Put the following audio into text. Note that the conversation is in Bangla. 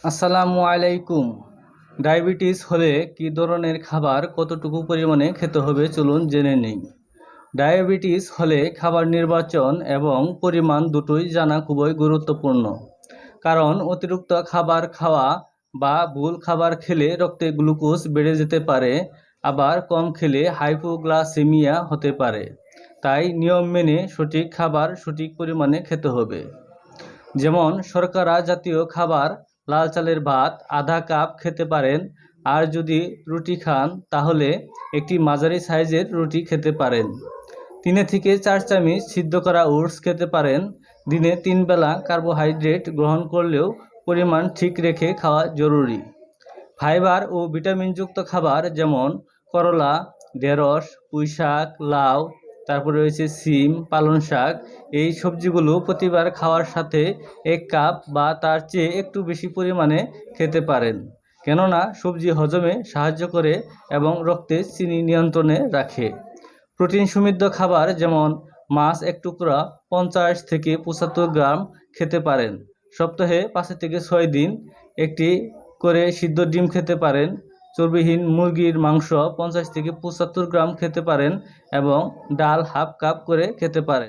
আসসালামু আলাইকুম। ডায়াবেটিস হলে কি ধরনের খাবার কতটুকু পরিমাণে খেতে হবে চলুন জেনে নিই। ডায়াবেটিস হলে খাবার নির্বাচন এবং পরিমাণ দুটোই জানা খুবই গুরুত্বপূর্ণ। কারণ অতিরিক্ত খাবার খাওয়া বা ভুল খাবার খেলে রক্তে গ্লুকোজ বেড়ে যেতে পারে, আবার কম খেলে হাইপোগ্লাসেমিয়া হতে পারে। তাই নিয়ম মেনে সঠিক খাবার সঠিক পরিমাণে খেতে হবে। যেমন শর্করা জাতীয় খাবার, লাল চালের ভাত আধা কাপ খেতে পারেন। আর যদি রুটি খান তাহলে একটি মাঝারি সাইজের রুটি খেতে পারেন। 3 থেকে 4 চামচ সিদ্ধ করা ওটস খেতে পারেন। দিনে 3 বেলা কার্বোহাইড্রেট গ্রহণ করলেও পরিমাণ ঠিক রেখে খাওয়া জরুরি। ফাইবার ও ভিটামিনযুক্ত খাবার যেমন করলা, ঢেঁড়স, পুঁইশাক, লাউ, তারপরে রয়েছে সিম, পালং শাক, এই সবজিগুলো প্রতিবার খাওয়ার সাথে 1 কাপ বা তার চেয়ে একটু বেশি পরিমাণে খেতে পারেন, কেননা সবজি হজমে সাহায্য করে এবং রক্তে চিনি নিয়ন্ত্রণে রাখে। প্রোটিন সমৃদ্ধ খাবার যেমন মাছ 1 টুকরা 50 থেকে 75 গ্রাম খেতে পারেন। সপ্তাহে 5 থেকে 6 দিন একটি করে সিদ্ধ ডিম খেতে পারেন। চর্বিহীন মুরগির মাংস 50 থেকে 75 গ্রাম খেতে পারেন এবং ডাল হাফ কাপ করে খেতে পারেন।